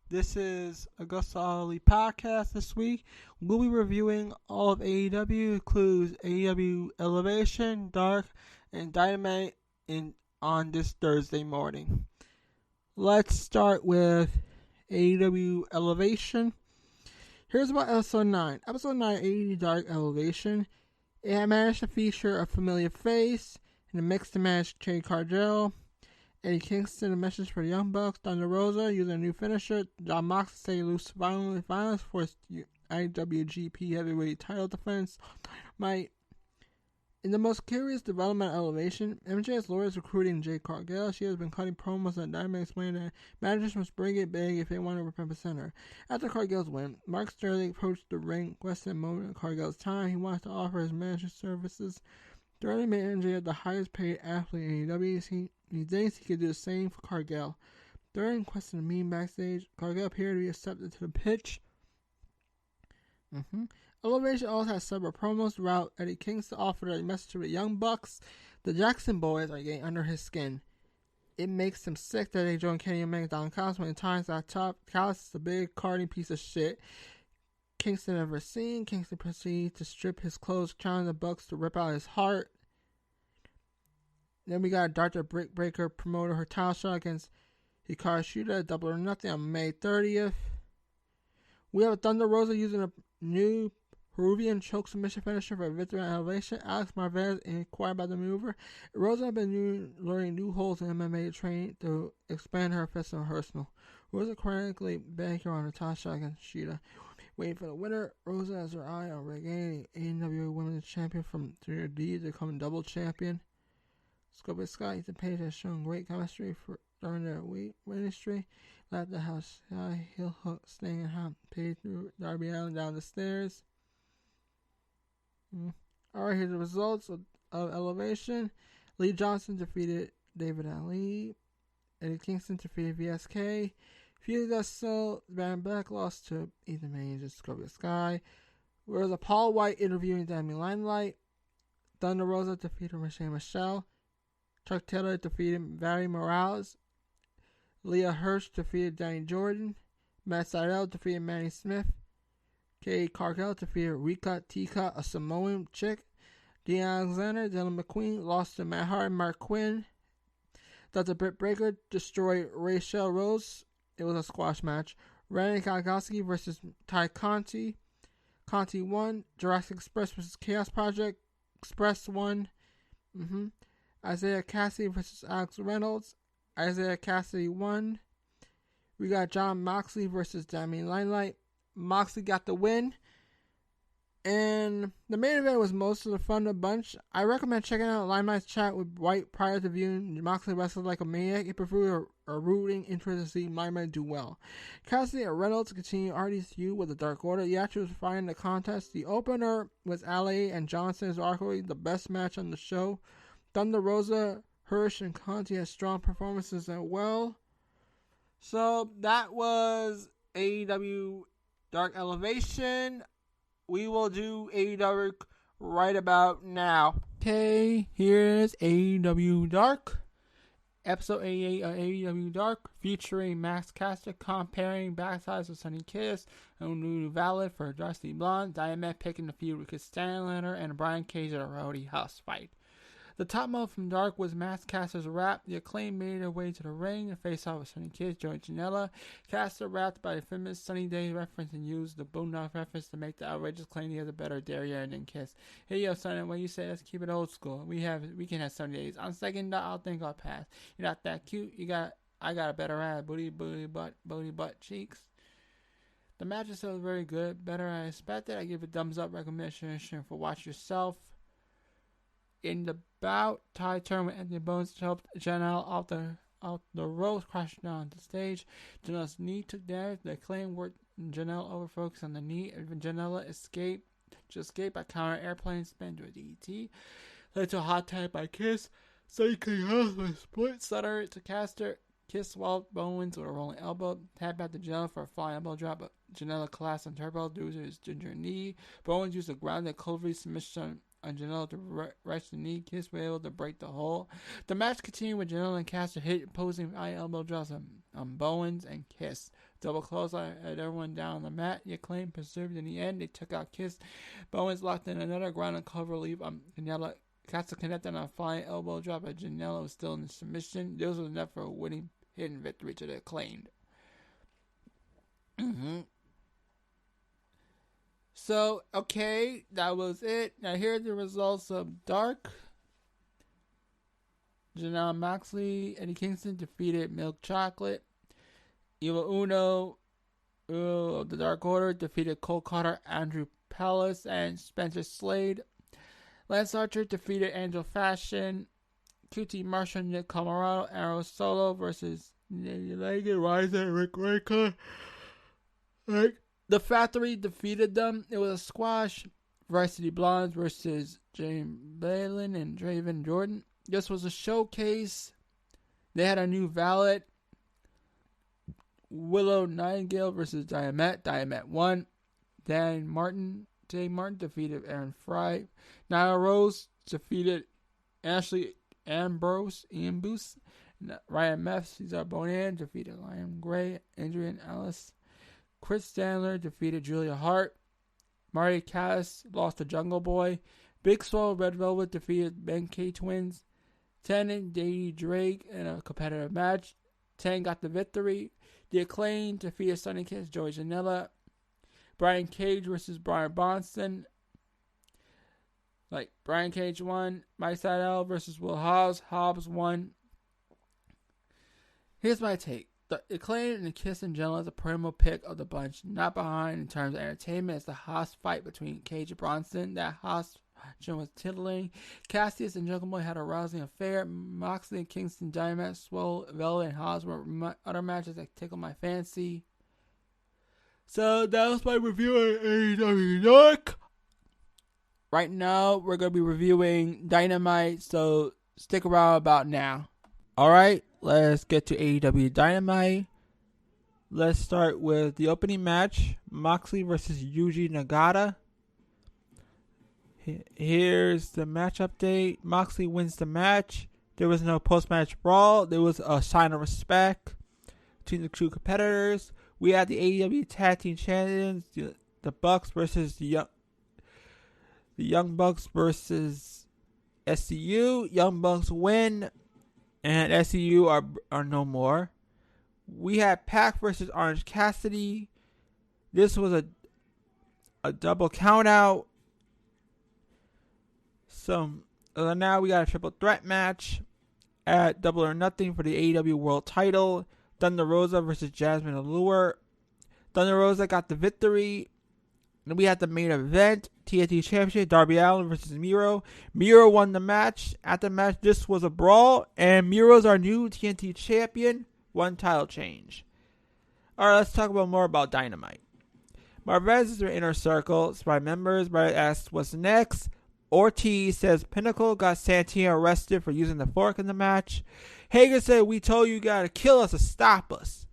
This is AgostoAllElite podcast. This week, we'll be reviewing all of AEW, includes AEW Elevation, Dark, and Dynamite on this Thursday morning. Let's start with AEW Elevation. Here's about Episode 9. Episode 9, AEW Dark Elevation. It managed to feature a familiar face in a mixed match, Jade Cargill, Eddie Kingston, a message for the Young Bucks, Thunder Rosa using a new finisher, John Moxley stay loose violence for his IWGP Heavyweight title defense. In the most curious development elevation, MJ's lawyer is recruiting Jade Cargill. She has been cutting promos on Dynamite, explaining that managers must bring it big if they want to represent her. After Cargill's win, Mark Sterling approached the ring, requesting a moment of Cargill's time. He wants to offer his manager services. Sterling made MJ the highest paid athlete in AEW. He thinks he could do the same for Cargill. Sterling requested a meeting backstage. Cargill appeared to be accepted to the pitch. Elevation also has several promos throughout. Eddie Kingston offered a message to the Young Bucks. The Jackson boys are getting under his skin. It makes him sick that they join Kenny Omega, Don Callis when times are tough. Callis is a big carding piece of shit. Kingston never seen. Kingston proceeds to strip his clothes, challenging the Bucks to rip out his heart. Then we got Dr. Brickbreaker promoted her title shot against Hikaru Shida at Double or Nothing on May 30th. We have Thunder Rosa using a new Peruvian choke submission finisher for victory and elevation. Alex Marvez inquired about the maneuver. Rosa has been learning new holds in MMA training to expand her offensive arsenal. Rosa chronically banking on her title shot against Shida. Waiting for the winner, Rosa has her eye on regaining AEW Women's Champion from 3D to become double champion. Scorpio Sky, Ethan Page has shown great chemistry during their ministry. Left the house, heel hook, staying in hot Page through Darby Allin down the stairs. Alright, here's the results of Elevation. Lee Johnson defeated David Ali. Eddie Kingston defeated VSK. Felix Gasol, Van Beck lost to Ethan Page and Scorpio Sky. Whereas Paul White interviewing Dami Limelight. Thunder Rosa defeated Michelle. Chuck Taylor defeated Valerie Morales. Leah Hirsch defeated Danny Jordan. Matt Sydal defeated Manny Smith. Kay Cargill defeated Rika Tika, a Samoan chick. Dean Alexander, Dylan McQueen lost to Matt Hart and Mark Quinn. Dr. Britt Baker destroyed Rachel Rose. It was a squash match. Randy Kagaski versus Ty Conti. Conti won. Jurassic Express versus Chaos Project. Express won. Isaiah Cassidy versus Alex Reynolds. Isaiah Cassidy won. We got John Moxley versus Dami Limelight. Moxley got the win. And the main event was most of the fun of the bunch. I recommend checking out Limelight's chat with White prior to viewing Moxley wrestle like a maniac. It preferred a rooting interest to see Limelight do well. Cassidy and Reynolds continue Artie's feud with the Dark Order. Yachi was fighting the contest. The opener was LA and Johnson is arguably the best match on the show. Thunder Rosa, Hirsch, and Conti had strong performances as well. So that was AEW Dark Elevation. We will do AEW right about now. Okay, here's AEW Dark. Episode 88 of AEW Dark featuring Max Caster comparing backsides of Sonny Kiss and Lulu Valid for Dusty Blonde. Dynamite picking the feud with Chris Stanlander and Brian Cage at a Rowdy House fight. The top move from Dark was Max Caster's rap. The Acclaim made their way to the ring and face off with Sonny Kiss, Joey Janela. Caster rapped by the famous Sunny Day reference and used the Boondock reference to make the outrageous claim he has a better derriere than Kiss. Hey yo, Sonny, what you say? Let's keep it old school. We can have Sunny Days. On second thought, I'll think I'll pass. You're not that cute. I got a better ass. Booty butt cheeks. The match is still very good. Better than I expected. I give a thumbs up recognition for watch yourself. In the bout, Ty turned with Anthony Bones helped Janelle off the rope, crashing down the stage. Janelle's knee took damage. The Acclaim worked Janelle over, focused on the knee. And Janelle escaped by counter airplane spin to a DDT. Led to a hot tag by Kiss. Sonny came off with a split stutter to Caster. Kiss swallowed Bowens with a rolling elbow. Tap back to Janelle for a flying elbow drop, but Janelle collapsed on turbo due to his ginger knee. Bowens used a grounded Cloverleaf submission on Janela to rush the knee. Kiss was able to break the hold. The match continued with Janela and Caster hit opposing eye elbow drops on Bowens and Kiss. Double clothesline had everyone down on the mat. The Acclaim preserved in the end. They took out Kiss. Bowens locked in another ground and cover leap on Janela. Caster connected on a flying elbow drop, but Janela was still in submission. This was enough for a winning hidden victory to the Acclaimed. So, okay, that was it. Now, here are the results of Dark. Janelle Moxley, Eddie Kingston defeated Milk Chocolate. Evil Uno of the Dark Order defeated Cole Carter, Andrew Palace, and Spencer Slade. Lance Archer defeated Angel Fashion. QT Marshall, Nick Camarado, Arrow Solo versus Legged Riser, and Rick Raker. The Factory defeated them. It was a squash. Varsity Blondes versus James Balin and Draven Jordan. This was a showcase. They had a new valet. Willow Nightingale versus Dynamite. Dynamite won. Jay Martin defeated Aaron Fry. Nyla Rose defeated Ashley Ambrose. Ryan Meth, Cesar Bonan defeated Liam Gray. Adrian Ellis. Chris Sandler defeated Julia Hart. Marty Cass lost to Jungle Boy. Big Swole Red Velvet defeated Ben K Twins. Ten and Davey Drake in a competitive match. 10 got the victory. The Acclaim defeated Sonny Kiss, Joey Janela. Brian Cage versus Brian Bronson. Brian Cage won. Mike Sydal versus Will Hobbs. Hobbs won. Here's my take. The Acclaim and the Kiss and Janela is a perennial pick of the bunch. Not behind in terms of entertainment. It's the Haas fight between Cage and Bronson. That Haas was titillating. Cassius and Jungle Boy had a rousing affair. Moxley and Kingston, Dynamite, Swole, Velvet, and Haas were other matches that tickle my fancy. So that was my review of AEW Dark. Right now, we're going to be reviewing Dynamite, so stick around about now. Alright, let's get to AEW Dynamite. Let's start with the opening match, Moxley versus Yuji Nagata. Here's the match update. Moxley wins the match. There was no post-match brawl. There was a sign of respect between the two competitors. We had the AEW Tag Team Champions, the Bucks versus the Young Bucks versus SCU. Young Bucks win, and SCU are no more. We had Pac versus Orange Cassidy. This was a double count out. So now we got a triple threat match at Double or Nothing for the AEW World Title. Thunder Rosa versus Jasmine Allure. Thunder Rosa got the victory. Then we had the main event, TNT Championship, Darby Allin versus Miro. Miro won the match. At the match, this was a brawl, and Miro's our new TNT Champion. One title change. Alright, let's talk more about Dynamite. Marvez is their inner circle. It's my members. Marvez asks, what's next? Ortiz says Pinnacle got Santino arrested for using the fork in the match. Hager said, we told you gotta kill us to stop us.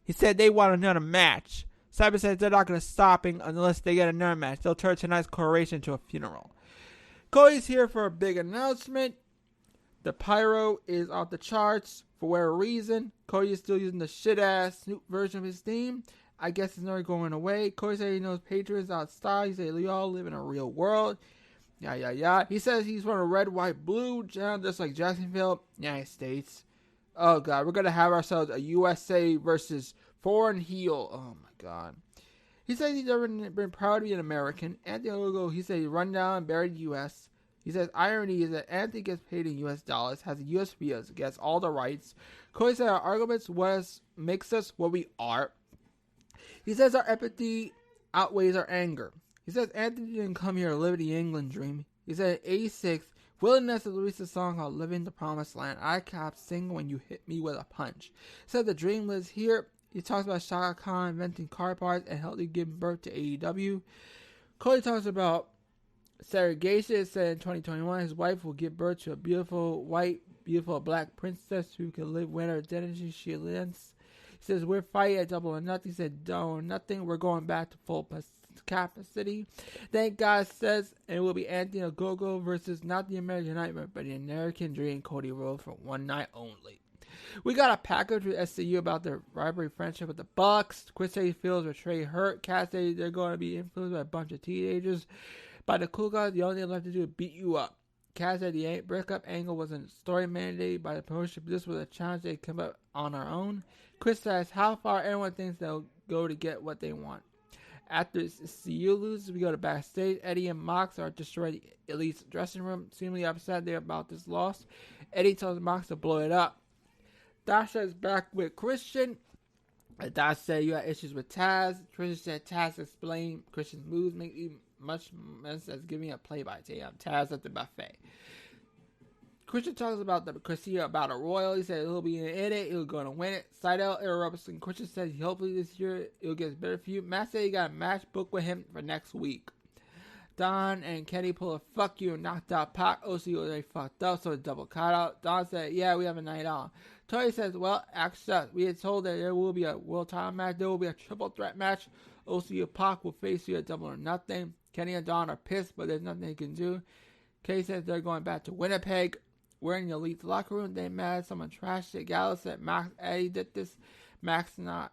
He said they want another match. Cyber says they're not going to stop unless they get another match. They'll turn tonight's coronation into a funeral. Cody's here for a big announcement. The pyro is off the charts for whatever reason. Cody is still using the shit-ass Snoop version of his theme. I guess it's never going away. Cody said he knows patrons outside. He said we all live in a real world. Yeah. He says he's from a red, white, blue, just like Jacksonville, United States. Oh, God. We're going to have ourselves a USA versus foreign heel. Oh, my God. He says he's never been proud to be an American. Anthony Ogo, he said he run down and buried the U.S. He says irony is that Anthony gets paid in U.S. dollars, has a U.S. visa, gets all the rights. Cody said our arguments makes us what we are. He says our empathy outweighs our anger. He says Anthony didn't come here to live the England dream. He said at 86, willingness to release a song called Living the Promised Land. I kept singing when you hit me with a punch. He said the dream lives here. He talks about Shaka Khan inventing car parts and helping give birth to AEW. Cody talks about segregation. Said in 2021 his wife will give birth to a beautiful white, beautiful black princess who can live whatever identity she lives. He says we're fighting at Double or Nothing. He said Double or Nothing. We're going back to full Capital City. Then God says it will be Anthony Ogogo versus not the American Nightmare, but the American Dream, Cody Rhodes, for one night only. We got a package with SCU about their rivalry friendship with the Bucks. Chris says he feels betrayed, hurt. Cass says they're going to be influenced by a bunch of teenagers. By the cool guys, the only thing left to do is beat you up. Cass said the breakup angle wasn't a story mandated by the promotion, but this was a challenge they came up on our own. Chris says how far everyone thinks they'll go to get what they want. After CU loses, we go to backstage. Eddie and Mox are destroying the Elite's dressing room, seemingly upset there about this loss. Eddie tells Mox to blow it up. Dasha is back with Christian. Dasha said you had issues with Taz. Christian said Taz explained Christian's moves make you much sense as giving a play-by-play on Taz at the buffet. Christian talks about the Casino about a Royal. He said he'll be in it. He'll going to win it. Seidel interrupts and Christian says hopefully this year it'll get better for you. Matt said he got a match booked with him for next week. Don and Kenny pull a fuck you and knocked out Pac. OC was already fucked up, so it's double cut out. Don said, yeah, we have a night on. Tony says, well, actually, we had told that there will be a world title match. There will be a triple threat match. OC and Pac will face you at Double or Nothing. Kenny and Don are pissed, but there's nothing they can do. Kay says they're going back to Winnipeg. We're in the Elite's locker room. They mad. Someone trashed it. Gallo said Max Eddie did this. Max not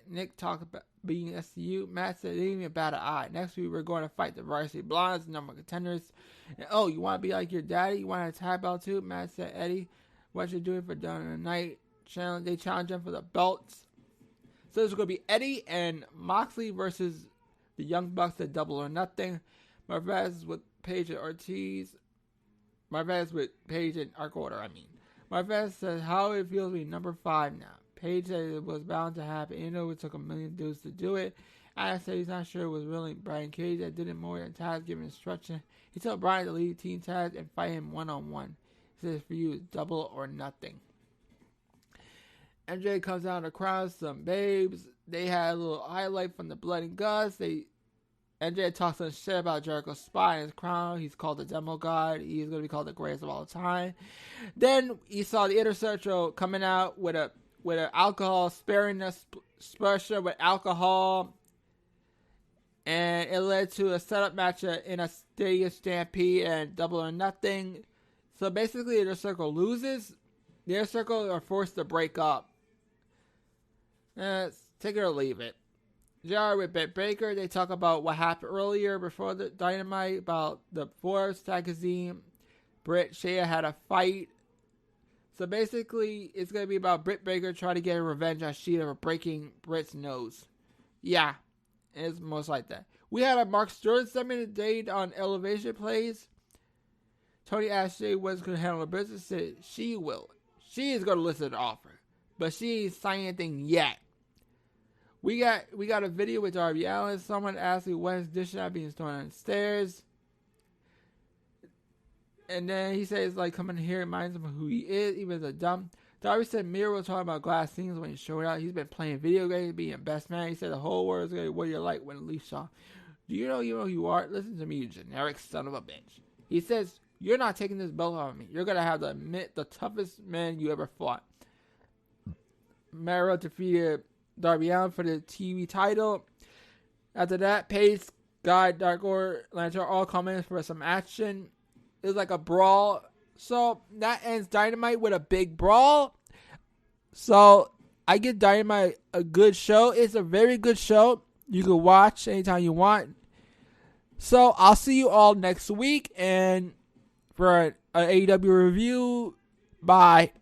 Nick talked about being SCU. Matt said they didn't even bat an eye. Next week we're going to fight the Varsity Blondes, number one contenders. And, oh, you want to be like your daddy? You want a tag belt too? Matt said Eddie, what you doing for Down in the Night? They challenge him for the belts. So this is going to be Eddie and Moxley versus the Young Bucks at Double or Nothing. Marvez with Paige and Ortiz. Marvez with Paige and Arc Order, Marvez says how it feels to be number 5 now. Paige said it was bound to happen. You know, it took a million dudes to do it. Adam said he's not sure it was really Brian Cage that did it more than Taz giving instruction. He told Brian to lead Team Taz and fight him one-on-one. He says for you it's Double or Nothing. MJ comes out of the crowd, some babes. They had a little highlight from the Blood and Guts. MJ talks some shit about Jericho's spot in his crown. He's called the Demo God. He's going to be called the greatest of all time. Then he saw the Inner Circle coming out with an alcohol sparingness special with alcohol. And it led to a setup match in a Stadium Stampede and Double or Nothing. So basically, the Inner Circle loses. The Inner Circle are forced to break up. Take it or leave it. JR with Britt Baker, they talk about what happened earlier before the Dynamite, about the Forbes magazine. Britt Shea had a fight. So basically, it's going to be about Britt Baker trying to get revenge on Sheeta for breaking Britt's nose. Yeah, it's most like that. We had a Mark Stern segment date on Elevation Plays. Tony asked Shea what's going to handle the business. Said she will. She is going to listen to the offer, but she ain't signed anything yet. We got a video with Darby Allin. Someone asked me what his dish not being thrown on the stairs. And then he says, like, coming here reminds him of who he is, even though dumb. Darby said Miro was talking about glass things when he showed out. He's been playing video games, being best man. He said the whole world is going to be what you're like when Leaf saw. Do you know who you are? Listen to me, you generic son of a bitch. He says, you're not taking this belt off of me. You're going to have to admit the toughest man you ever fought. Miro defeated Darby Allin for the TV title. After that, Paige, Guy, Dark Order, Lantern all come in for some action. It was like a brawl. So that ends Dynamite with a big brawl. So I give Dynamite a good show. It's a very good show. You can watch anytime you want. So I'll see you all next week and for an AEW review. Bye.